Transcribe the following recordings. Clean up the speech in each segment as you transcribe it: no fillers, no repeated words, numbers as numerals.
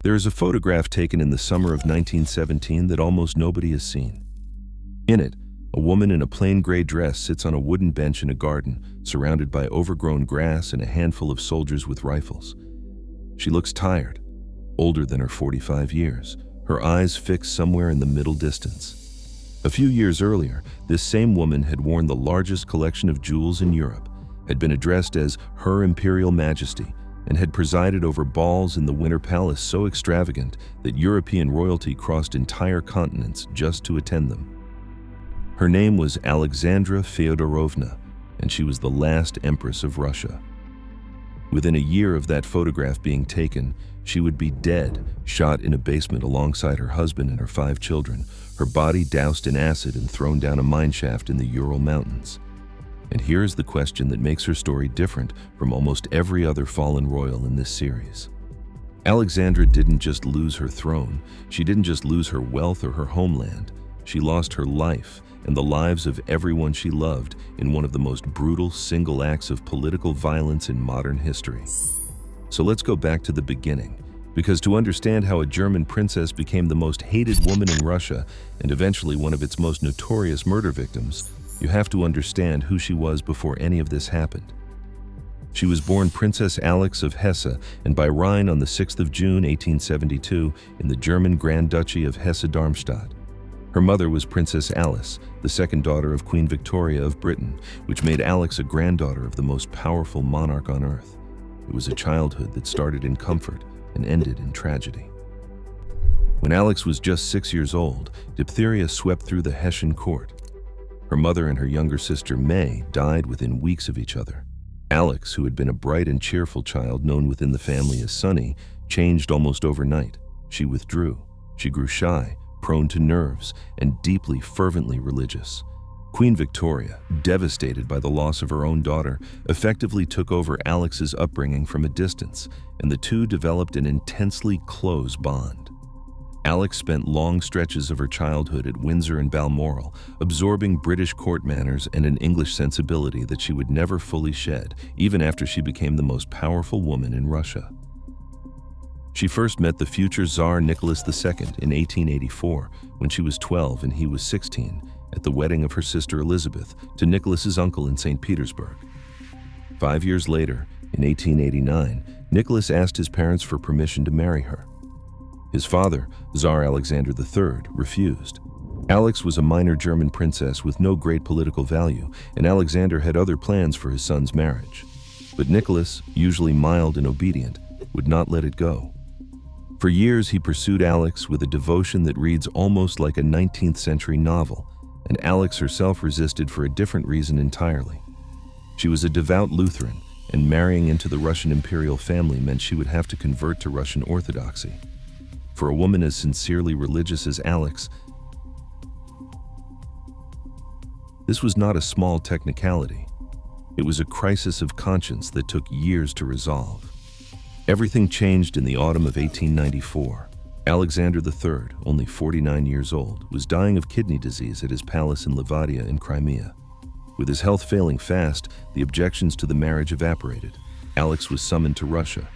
There is a photograph taken in the summer of 1917 that almost nobody has seen. In it, a woman in a plain gray dress sits on a wooden bench in a garden, surrounded by overgrown grass and a handful of soldiers with rifles. She looks tired, older than her 45 years, her eyes fixed somewhere in the middle distance. A few years earlier, this same woman had worn the largest collection of jewels in Europe, had been addressed as Her Imperial Majesty, and had presided over balls in the Winter Palace so extravagant that European royalty crossed entire continents just to attend them. Her name was Alexandra Feodorovna, and she was the last empress of Russia. Within a year of that photograph being taken, she would be dead, shot in a basement alongside her husband and her 5 children, her body doused in acid and thrown down a mine shaft in the Ural Mountains. And here is the question that makes her story different from almost every other fallen royal in this series. Alexandra didn't just lose her throne, she didn't just lose her wealth or her homeland, she lost her life and the lives of everyone she loved in one of the most brutal single acts of political violence in modern history. So let's go back to the beginning, because to understand how a German princess became the most hated woman in Russia and eventually one of its most notorious murder victims, you have to understand who she was before any of this happened. She was born Princess Alex of Hesse and by Rhine on the 6th of June 1872 in the German Grand Duchy of Hesse-Darmstadt. Her mother was Princess Alice, the second daughter of Queen Victoria of Britain, which made Alex a granddaughter of the most powerful monarch on earth. It was a childhood that started in comfort and ended in tragedy. When Alex was just 6 years old, diphtheria swept through the Hessian court. Her mother and her younger sister May died within weeks of each other. Alex, who had been a bright and cheerful child known within the family as Sunny, changed almost overnight. She withdrew. She grew shy, prone to nerves, and deeply, fervently religious. Queen Victoria, devastated by the loss of her own daughter, effectively took over Alex's upbringing from a distance, and the two developed an intensely close bond. Alex spent long stretches of her childhood at Windsor and Balmoral, absorbing British court manners and an English sensibility that she would never fully shed, even after she became the most powerful woman in Russia. She first met the future Tsar Nicholas II in 1884, when she was 12 and he was 16, at the wedding of her sister Elizabeth to Nicholas's uncle in St. Petersburg. 5 years later, in 1889, Nicholas asked his parents for permission to marry her. His father, Tsar Alexander III, refused. Alex was a minor German princess with no great political value, and Alexander had other plans for his son's marriage. But Nicholas, usually mild and obedient, would not let it go. For years, he pursued Alex with a devotion that reads almost like a 19th century novel, and Alex herself resisted for a different reason entirely. She was a devout Lutheran, and marrying into the Russian imperial family meant she would have to convert to Russian Orthodoxy. For a woman as sincerely religious as Alex, this was not a small technicality. It was a crisis of conscience that took years to resolve. Everything changed in the autumn of 1894. Alexander III, only 49 years old, was dying of kidney disease at his palace in Livadia in Crimea. With his health failing fast, the objections to the marriage evaporated. Alex was summoned to Russia.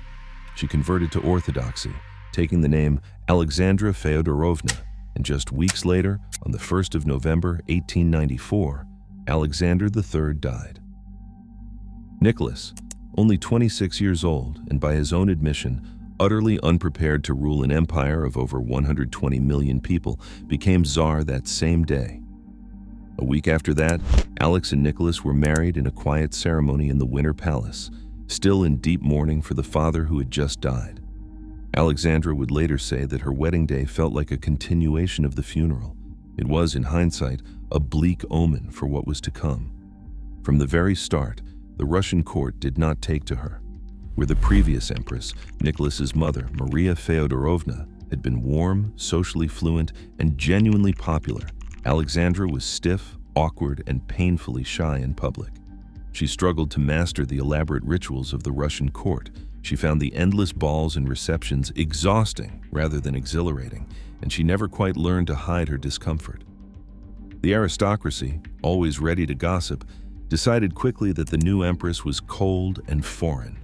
She converted to Orthodoxy, taking the name Alexandra Feodorovna, and just weeks later, on the 1st of November 1894, Alexander III died. Nicholas, only 26 years old and by his own admission, utterly unprepared to rule an empire of over 120 million people, became Tsar that same day. A week after that, Alex and Nicholas were married in a quiet ceremony in the Winter Palace, still in deep mourning for the father who had just died. Alexandra would later say that her wedding day felt like a continuation of the funeral. It was, in hindsight, a bleak omen for what was to come. From the very start, the Russian court did not take to her. Where the previous empress, Nicholas's mother, Maria Feodorovna, had been warm, socially fluent, and genuinely popular, Alexandra was stiff, awkward, and painfully shy in public. She struggled to master the elaborate rituals of the Russian court. She found the endless balls and receptions exhausting rather than exhilarating, and she never quite learned to hide her discomfort. The aristocracy, always ready to gossip, decided quickly that the new empress was cold and foreign.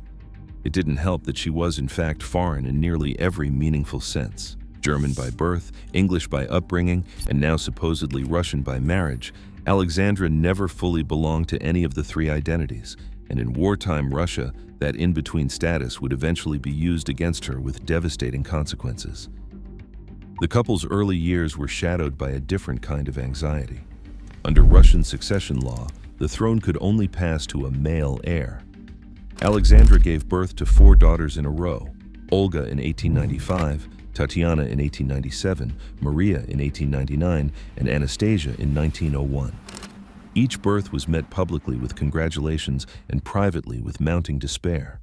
It didn't help that she was in fact foreign in nearly every meaningful sense. German by birth, English by upbringing, and now supposedly Russian by marriage, Alexandra never fully belonged to any of the three identities, and in wartime Russia, that in-between status would eventually be used against her with devastating consequences. The couple's early years were shadowed by a different kind of anxiety. Under Russian succession law, the throne could only pass to a male heir. Alexandra gave birth to 4 daughters in a row: Olga in 1895, Tatiana in 1897, Maria in 1899, and Anastasia in 1901. Each birth was met publicly with congratulations and privately with mounting despair.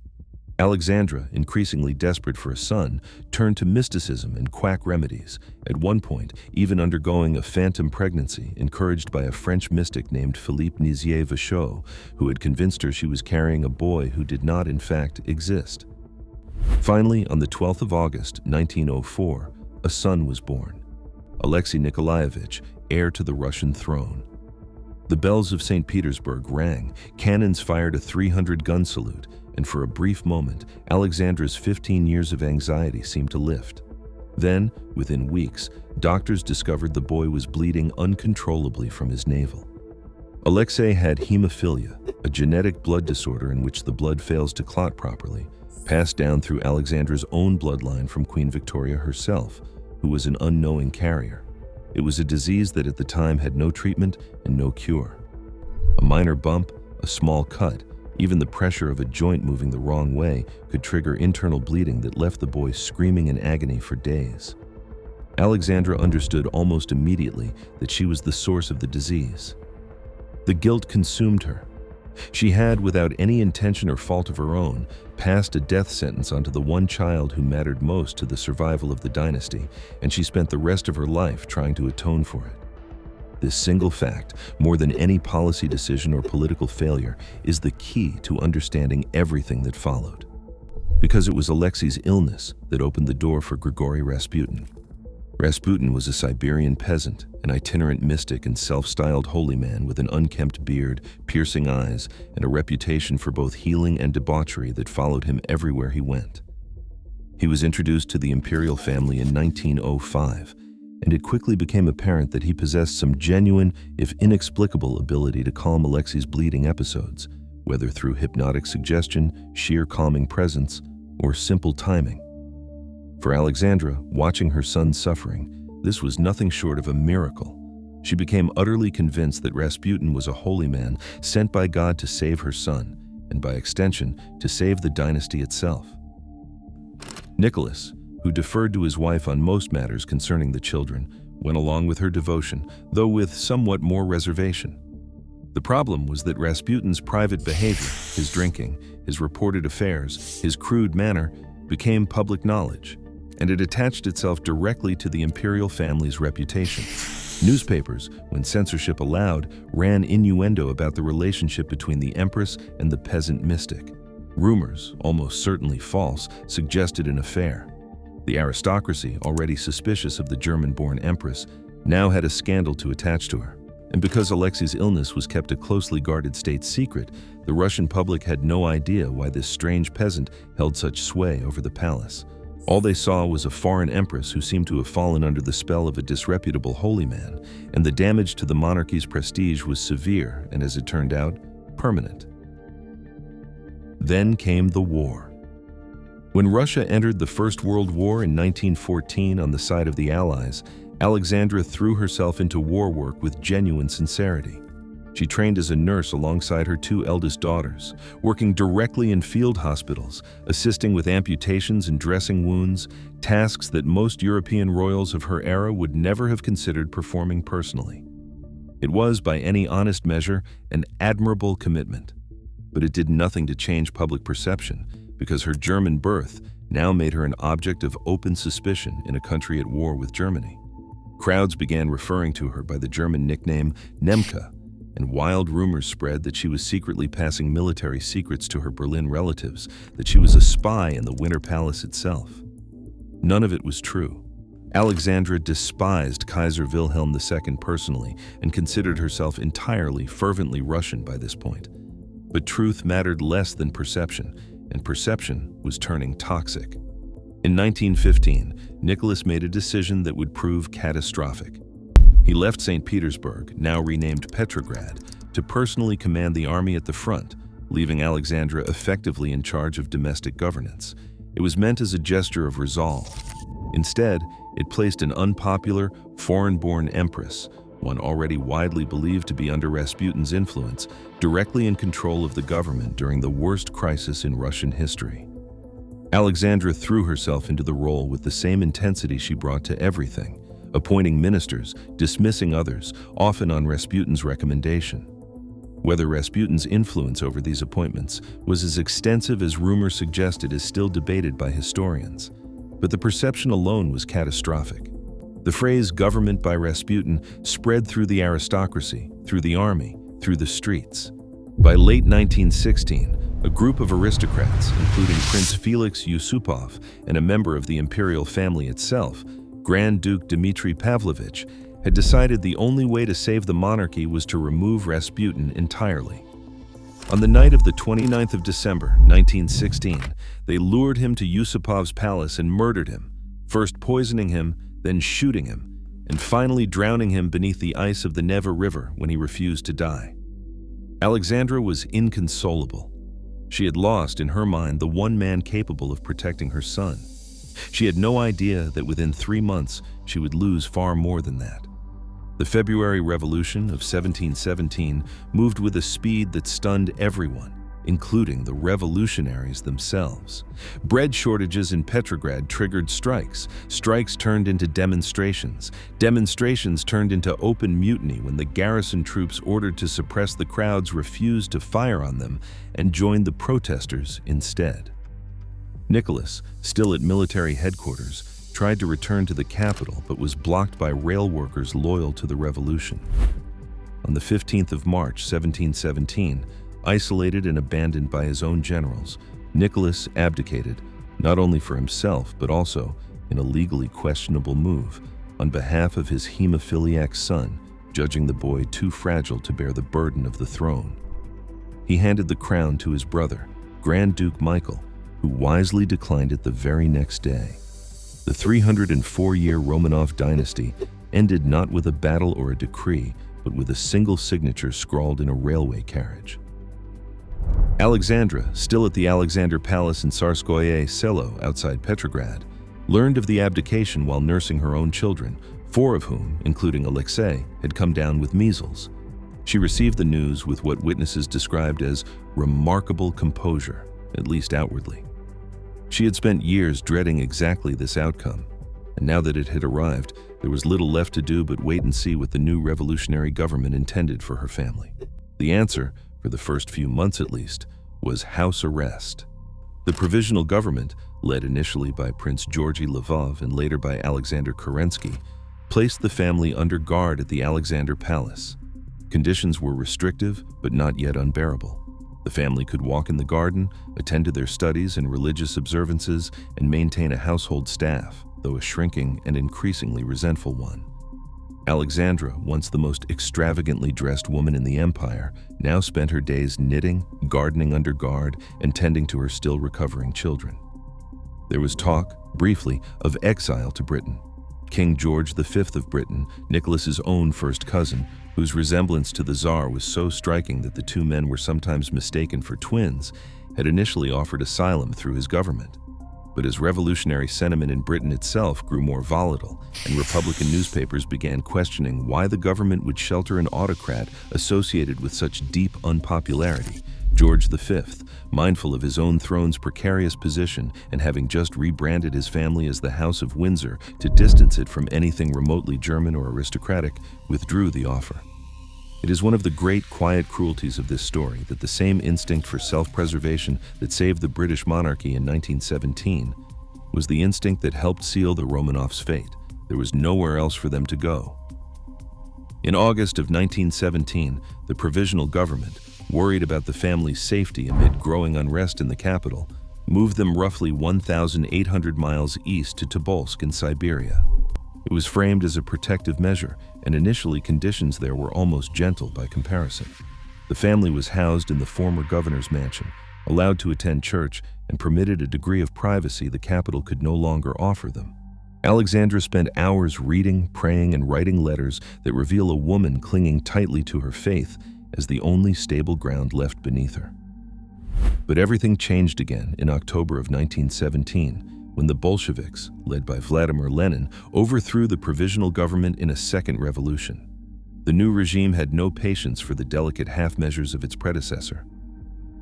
Alexandra, increasingly desperate for a son, turned to mysticism and quack remedies, at one point even undergoing a phantom pregnancy encouraged by a French mystic named Philippe Nizier-Vachaud, who had convinced her she was carrying a boy who did not in fact exist. Finally, on the 12th of August, 1904, a son was born, Alexei Nikolaevich, heir to the Russian throne. The bells of St. Petersburg rang, cannons fired a 300-gun salute, and for a brief moment, Alexandra's 15 years of anxiety seemed to lift. Then, within weeks, doctors discovered the boy was bleeding uncontrollably from his navel. Alexei had hemophilia, a genetic blood disorder in which the blood fails to clot properly, passed down through Alexandra's own bloodline from Queen Victoria herself, who was an unknowing carrier. It was a disease that at the time had no treatment and no cure. A minor bump, a small cut, even the pressure of a joint moving the wrong way could trigger internal bleeding that left the boy screaming in agony for days. Alexandra understood almost immediately that she was the source of the disease. The guilt consumed her. She had, without any intention or fault of her own, passed a death sentence onto the one child who mattered most to the survival of the dynasty, and she spent the rest of her life trying to atone for it. This single fact, more than any policy decision or political failure, is the key to understanding everything that followed. Because it was Alexei's illness that opened the door for Grigory Rasputin. Rasputin was a Siberian peasant, an itinerant mystic and self-styled holy man with an unkempt beard, piercing eyes, and a reputation for both healing and debauchery that followed him everywhere he went. He was introduced to the imperial family in 1905, and it quickly became apparent that he possessed some genuine, if inexplicable, ability to calm Alexei's bleeding episodes, whether through hypnotic suggestion, sheer calming presence, or simple timing. For Alexandra, watching her son's suffering, this was nothing short of a miracle. She became utterly convinced that Rasputin was a holy man sent by God to save her son, and by extension, to save the dynasty itself. Nicholas, who deferred to his wife on most matters concerning the children, went along with her devotion, though with somewhat more reservation. The problem was that Rasputin's private behavior, his drinking, his reported affairs, his crude manner, became public knowledge, and it attached itself directly to the imperial family's reputation. Newspapers, when censorship allowed, ran innuendo about the relationship between the empress and the peasant mystic. Rumors, almost certainly false, suggested an affair. The aristocracy, already suspicious of the German-born empress, now had a scandal to attach to her. And because Alexei's illness was kept a closely guarded state secret, the Russian public had no idea why this strange peasant held such sway over the palace. All they saw was a foreign empress who seemed to have fallen under the spell of a disreputable holy man, and the damage to the monarchy's prestige was severe and, as it turned out, permanent. Then came the war. When Russia entered the First World War in 1914 on the side of the Allies, Alexandra threw herself into war work with genuine sincerity. She trained as a nurse alongside her 2 eldest daughters, working directly in field hospitals, assisting with amputations and dressing wounds, tasks that most European royals of her era would never have considered performing personally. It was, by any honest measure, an admirable commitment. But it did nothing to change public perception, because her German birth now made her an object of open suspicion in a country at war with Germany. Crowds began referring to her by the German nickname Nemka, and wild rumors spread that she was secretly passing military secrets to her Berlin relatives, that she was a spy in the Winter Palace itself. None of it was true. Alexandra despised Kaiser Wilhelm II personally and considered herself entirely fervently Russian by this point. But truth mattered less than perception, and perception was turning toxic. In 1915, Nicholas made a decision that would prove catastrophic. He left St. Petersburg, now renamed Petrograd, to personally command the army at the front, leaving Alexandra effectively in charge of domestic governance. It was meant as a gesture of resolve. Instead, it placed an unpopular, foreign-born empress, one already widely believed to be under Rasputin's influence, directly in control of the government during the worst crisis in Russian history. Alexandra threw herself into the role with the same intensity she brought to everything, appointing ministers, dismissing others, often on Rasputin's recommendation. Whether Rasputin's influence over these appointments was as extensive as rumor suggested is still debated by historians, but the perception alone was catastrophic. The phrase "government by Rasputin" spread through the aristocracy, through the army, through the streets. By late 1916, a group of aristocrats, including Prince Felix Yusupov and a member of the imperial family itself, Grand Duke Dmitry Pavlovich, had decided the only way to save the monarchy was to remove Rasputin entirely. On the night of the 29th of December, 1916, they lured him to Yusupov's palace and murdered him, first poisoning him, then shooting him, and finally drowning him beneath the ice of the Neva River when he refused to die. Alexandra was inconsolable. She had lost, in her mind, the one man capable of protecting her son. She had no idea that within 3 months she would lose far more than that. The February Revolution of 1717 moved with a speed that stunned everyone, including the revolutionaries themselves. Bread shortages in Petrograd triggered strikes. Strikes turned into demonstrations. Demonstrations turned into open mutiny when the garrison troops ordered to suppress the crowds refused to fire on them and joined the protesters instead. Nicholas, still at military headquarters, tried to return to the capital but was blocked by rail workers loyal to the revolution. On the 15th of March, 1717, isolated and abandoned by his own generals, Nicholas abdicated, not only for himself but also, in a legally questionable move, on behalf of his hemophiliac son, judging the boy too fragile to bear the burden of the throne. He handed the crown to his brother, Grand Duke Michael, who wisely declined it the very next day. The 304-year Romanov dynasty ended not with a battle or a decree, but with a single signature scrawled in a railway carriage. Alexandra, still at the Alexander Palace in Tsarskoye Selo outside Petrograd, learned of the abdication while nursing her own children, 4 of whom, including Alexei, had come down with measles. She received the news with what witnesses described as remarkable composure, at least outwardly. She had spent years dreading exactly this outcome, and now that it had arrived, there was little left to do but wait and see what the new revolutionary government intended for her family. The answer, for the first few months at least, was house arrest. The provisional government, led initially by Prince Georgy Lvov and later by Alexander Kerensky, placed the family under guard at the Alexander Palace. Conditions were restrictive but not yet unbearable. The family could walk in the garden, attend to their studies and religious observances, and maintain a household staff, though a shrinking and increasingly resentful one. Alexandra, once the most extravagantly dressed woman in the empire, now spent her days knitting, gardening under guard, and tending to her still recovering children. There was talk, briefly, of exile to Britain. King George V of Britain, Nicholas's own first cousin, whose resemblance to the Tsar was so striking that the two men were sometimes mistaken for twins, had initially offered asylum through his government. But as revolutionary sentiment in Britain itself grew more volatile, and Republican newspapers began questioning why the government would shelter an autocrat associated with such deep unpopularity, George V, mindful of his own throne's precarious position and having just rebranded his family as the House of Windsor to distance it from anything remotely German or aristocratic, withdrew the offer. It is one of the great quiet cruelties of this story that the same instinct for self-preservation that saved the British monarchy in 1917 was the instinct that helped seal the Romanovs' fate. There was nowhere else for them to go. In August of 1917, the provisional government, worried about the family's safety amid growing unrest in the capital, moved them roughly 1,800 miles east to Tobolsk in Siberia. It was framed as a protective measure, and initially conditions there were almost gentle by comparison. The family was housed in the former governor's mansion, allowed to attend church, and permitted a degree of privacy the capital could no longer offer them. Alexandra spent hours reading, praying, and writing letters that reveal a woman clinging tightly to her faith as the only stable ground left beneath her. But everything changed again in October of 1917, when the Bolsheviks, led by Vladimir Lenin, overthrew the provisional government in a second revolution. The new regime had no patience for the delicate half-measures of its predecessor.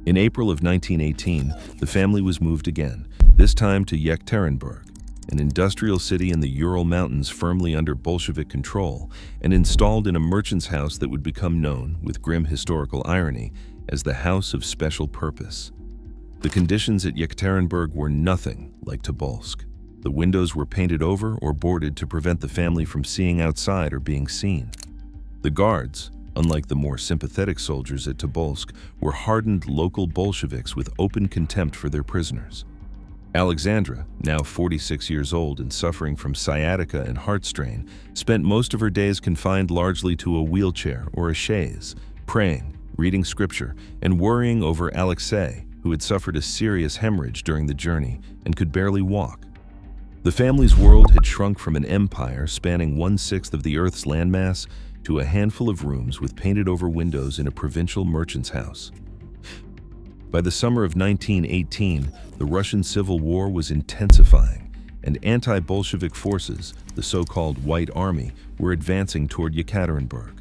In April of 1918, the family was moved again, this time to Yekaterinburg, an industrial city in the Ural Mountains firmly under Bolshevik control, and installed in a merchant's house that would become known, with grim historical irony, as the House of Special Purpose. The conditions at Yekaterinburg were nothing like Tobolsk. The windows were painted over or boarded to prevent the family from seeing outside or being seen. The guards, unlike the more sympathetic soldiers at Tobolsk, were hardened local Bolsheviks with open contempt for their prisoners. Alexandra, now 46 years old and suffering from sciatica and heart strain, spent most of her days confined largely to a wheelchair or a chaise, praying, reading scripture, and worrying over Alexei, who had suffered a serious hemorrhage during the journey and could barely walk. The family's world had shrunk from an empire spanning 1/6 of the Earth's landmass to a handful of rooms with painted-over windows in a provincial merchant's house. By the summer of 1918, the Russian Civil War was intensifying, and anti-Bolshevik forces, the so-called White Army, were advancing toward Yekaterinburg.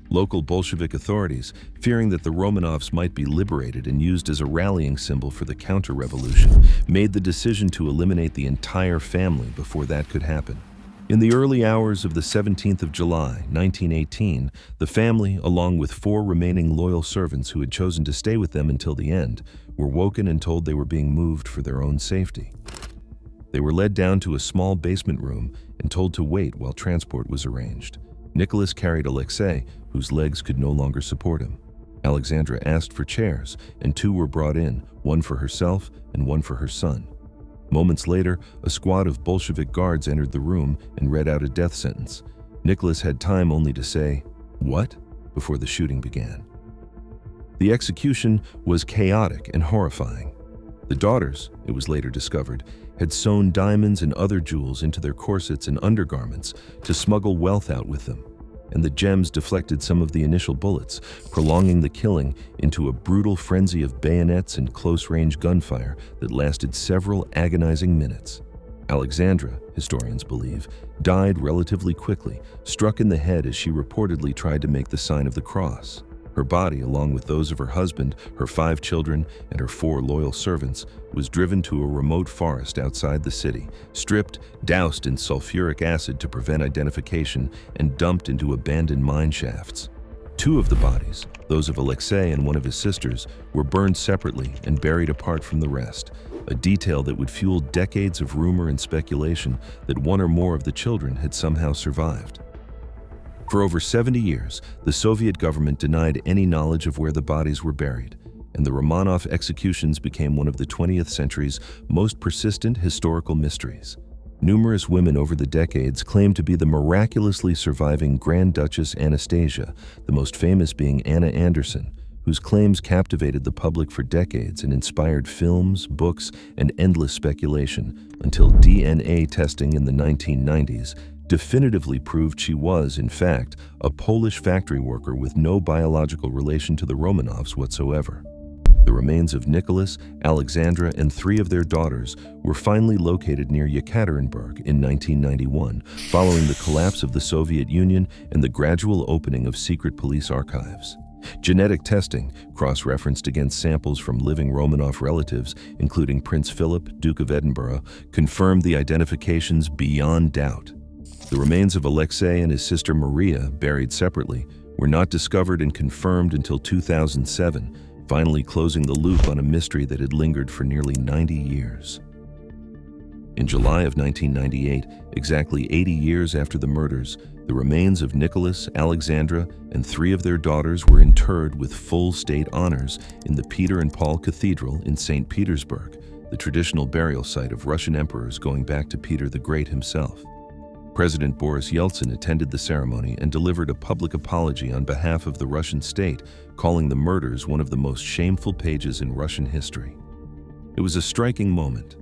Local Bolshevik authorities, fearing that the Romanovs might be liberated and used as a rallying symbol for the counter-revolution, made the decision to eliminate the entire family before that could happen. In the early hours of the 17th of July, 1918, the family, along with 4 remaining loyal servants who had chosen to stay with them until the end, were woken and told they were being moved for their own safety. They were led down to a small basement room and told to wait while transport was arranged. Nicholas carried Alexei, whose legs could no longer support him. Alexandra asked for chairs, and 2 were brought in, one for herself and one for her son. Moments later, a squad of Bolshevik guards entered the room and read out a death sentence. Nicholas had time only to say, "What?" before the shooting began. The execution was chaotic and horrifying. The daughters, it was later discovered, had sewn diamonds and other jewels into their corsets and undergarments to smuggle wealth out with them, and the gems deflected some of the initial bullets, prolonging the killing into a brutal frenzy of bayonets and close-range gunfire that lasted several agonizing minutes. Alexandra, historians believe, died relatively quickly, struck in the head as she reportedly tried to make the sign of the cross. Her body, along with those of her husband, her 5 children, and her 4 loyal servants, was driven to a remote forest outside the city, stripped, doused in sulfuric acid to prevent identification, and dumped into abandoned mine shafts. 2 of the bodies, those of Alexei and one of his sisters, were burned separately and buried apart from the rest, a detail that would fuel decades of rumor and speculation that one or more of the children had somehow survived. For over 70 years, the Soviet government denied any knowledge of where the bodies were buried, and the Romanov executions became one of the 20th century's most persistent historical mysteries. Numerous women over the decades claimed to be the miraculously surviving Grand Duchess Anastasia, the most famous being Anna Anderson, whose claims captivated the public for decades and inspired films, books, and endless speculation, until DNA testing in the 1990s definitively proved she was, in fact, a Polish factory worker with no biological relation to the Romanovs whatsoever. The remains of Nicholas, Alexandra, and 3 of their daughters were finally located near Yekaterinburg in 1991, following the collapse of the Soviet Union and the gradual opening of secret police archives. Genetic testing, cross-referenced against samples from living Romanov relatives, including Prince Philip, Duke of Edinburgh, confirmed the identifications beyond doubt. The remains of Alexei and his sister Maria, buried separately, were not discovered and confirmed until 2007, finally closing the loop on a mystery that had lingered for nearly 90 years. In July of 1998, exactly 80 years after the murders, the remains of Nicholas, Alexandra, and 3 of their daughters were interred with full state honors in the Peter and Paul Cathedral in St. Petersburg, the traditional burial site of Russian emperors going back to Peter the Great himself. President Boris Yeltsin attended the ceremony and delivered a public apology on behalf of the Russian state, calling the murders one of the most shameful pages in Russian history. It was a striking moment.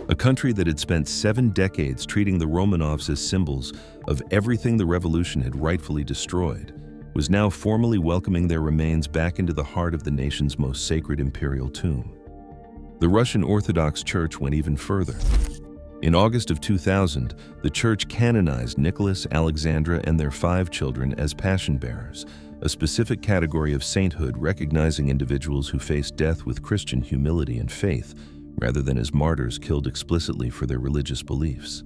A country that had spent 7 decades treating the Romanovs as symbols of everything the revolution had rightfully destroyed was now formally welcoming their remains back into the heart of the nation's most sacred imperial tomb. The Russian Orthodox Church went even further. In August of 2000, the Church canonized Nicholas, Alexandra, and their 5 children as passion bearers, a specific category of sainthood recognizing individuals who faced death with Christian humility and faith, rather than as martyrs killed explicitly for their religious beliefs.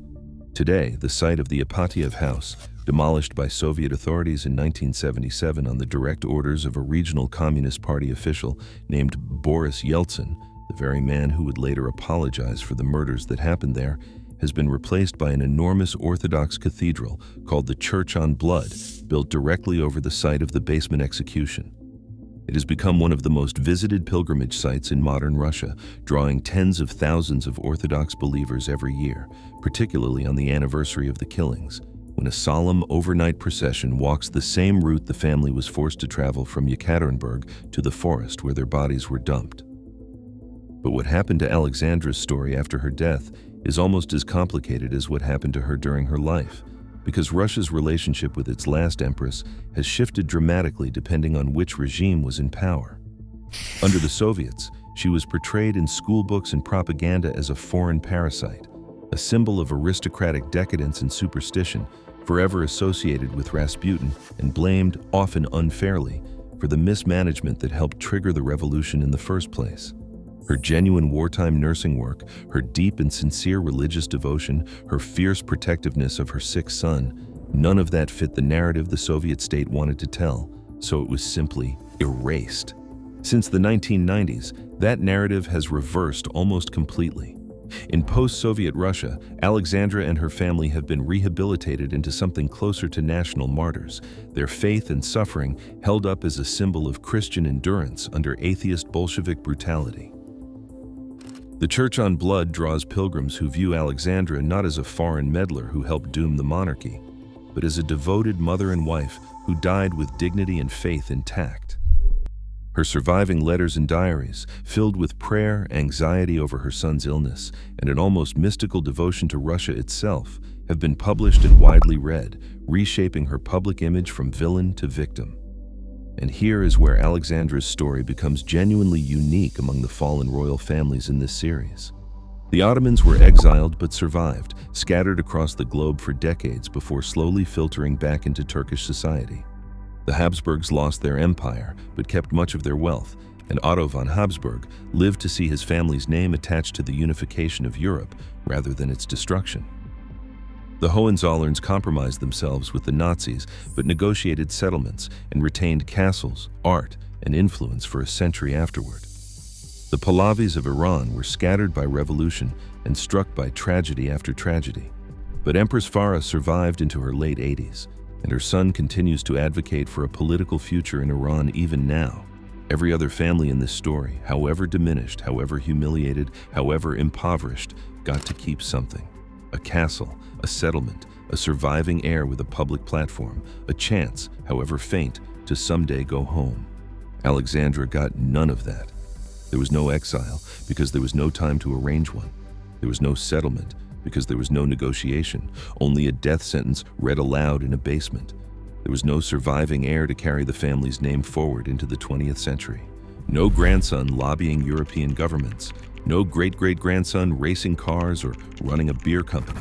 Today, the site of the Ipatiev House, demolished by Soviet authorities in 1977 on the direct orders of a regional Communist Party official named Boris Yeltsin, the very man who would later apologize for the murders that happened there, has been replaced by an enormous Orthodox cathedral called the Church on Blood, built directly over the site of the basement execution. It has become one of the most visited pilgrimage sites in modern Russia, drawing tens of thousands of Orthodox believers every year, particularly on the anniversary of the killings, when a solemn overnight procession walks the same route the family was forced to travel from Yekaterinburg to the forest where their bodies were dumped. But what happened to Alexandra's story after her death is almost as complicated as what happened to her during her life, because Russia's relationship with its last empress has shifted dramatically depending on which regime was in power. Under the Soviets, she was portrayed in school books and propaganda as a foreign parasite, a symbol of aristocratic decadence and superstition, forever associated with Rasputin and blamed, often unfairly, for the mismanagement that helped trigger the revolution in the first place. Her genuine wartime nursing work, her deep and sincere religious devotion, her fierce protectiveness of her sick son, none of that fit the narrative the Soviet state wanted to tell, so it was simply erased. Since the 1990s, that narrative has reversed almost completely. In post-Soviet Russia, Alexandra and her family have been rehabilitated into something closer to national martyrs, their faith and suffering held up as a symbol of Christian endurance under atheist Bolshevik brutality. The Church on Blood draws pilgrims who view Alexandra not as a foreign meddler who helped doom the monarchy, but as a devoted mother and wife who died with dignity and faith intact. Her surviving letters and diaries, filled with prayer, anxiety over her son's illness, and an almost mystical devotion to Russia itself, have been published and widely read, reshaping her public image from villain to victim. And here is where Alexandra's story becomes genuinely unique among the fallen royal families in this series. The Ottomans were exiled but survived, scattered across the globe for decades before slowly filtering back into Turkish society. The Habsburgs lost their empire but kept much of their wealth, and Otto von Habsburg lived to see his family's name attached to the unification of Europe rather than its destruction. The Hohenzollerns compromised themselves with the Nazis but negotiated settlements and retained castles, art, and influence for a century afterward. The Pahlavis of Iran were scattered by revolution and struck by tragedy after tragedy. But Empress Farah survived into her late 80s, and her son continues to advocate for a political future in Iran even now. Every other family in this story, however diminished, however humiliated, however impoverished, got to keep something. A castle, a settlement, a surviving heir with a public platform, a chance, however faint, to someday go home. Alexandra got none of that. There was no exile because there was no time to arrange one. There was no settlement because there was no negotiation, only a death sentence read aloud in a basement. There was no surviving heir to carry the family's name forward into the 20th century. No grandson lobbying European governments. No great-great-grandson racing cars or running a beer company.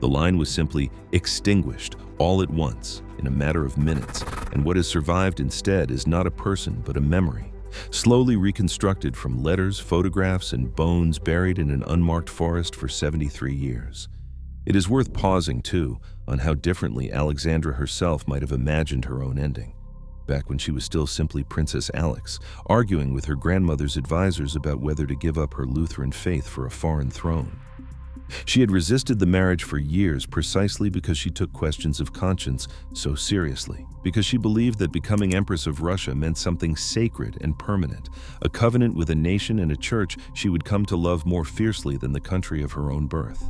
The line was simply extinguished all at once in a matter of minutes, and what has survived instead is not a person but a memory, slowly reconstructed from letters, photographs, and bones buried in an unmarked forest for 73 years. It is worth pausing, too, on how differently Alexandra herself might have imagined her own ending, back when she was still simply Princess Alex, arguing with her grandmother's advisors about whether to give up her Lutheran faith for a foreign throne. She had resisted the marriage for years precisely because she took questions of conscience so seriously, because she believed that becoming Empress of Russia meant something sacred and permanent, a covenant with a nation and a church she would come to love more fiercely than the country of her own birth.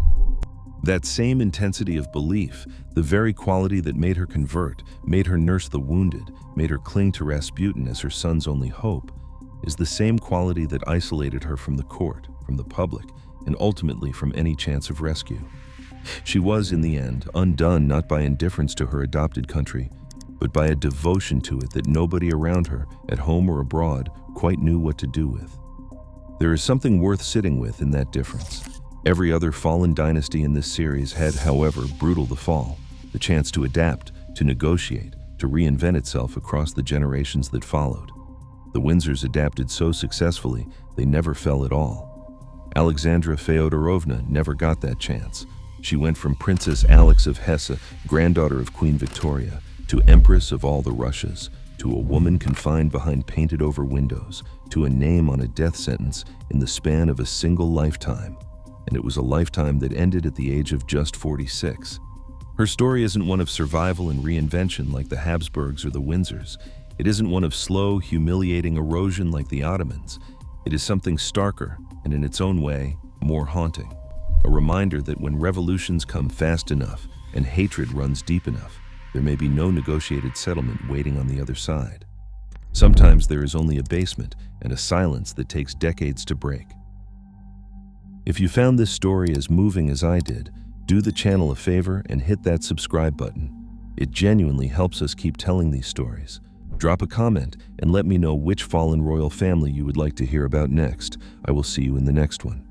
That same intensity of belief, the very quality that made her convert, made her nurse the wounded, made her cling to Rasputin as her son's only hope, is the same quality that isolated her from the court, from the public, and ultimately from any chance of rescue. She was, in the end, undone not by indifference to her adopted country, but by a devotion to it that nobody around her, at home or abroad, quite knew what to do with. There is something worth sitting with in that difference. Every other fallen dynasty in this series had, however brutal the fall, the chance to adapt, to negotiate, to reinvent itself across the generations that followed. The Windsors adapted so successfully, they never fell at all. Alexandra Feodorovna never got that chance. She went from Princess Alex of Hesse, granddaughter of Queen Victoria, to Empress of all the Russias, to a woman confined behind painted-over windows, to a name on a death sentence in the span of a single lifetime. And it was a lifetime that ended at the age of just 46. Her story isn't one of survival and reinvention like the Habsburgs or the Windsors. It isn't one of slow, humiliating erosion like the Ottomans. It is something starker, and in its own way, more haunting. A reminder that when revolutions come fast enough and hatred runs deep enough, there may be no negotiated settlement waiting on the other side. Sometimes there is only abasement and a silence that takes decades to break. If you found this story as moving as I did, do the channel a favor and hit that subscribe button. It genuinely helps us keep telling these stories. Drop a comment and let me know which fallen royal family you would like to hear about next. I will see you in the next one.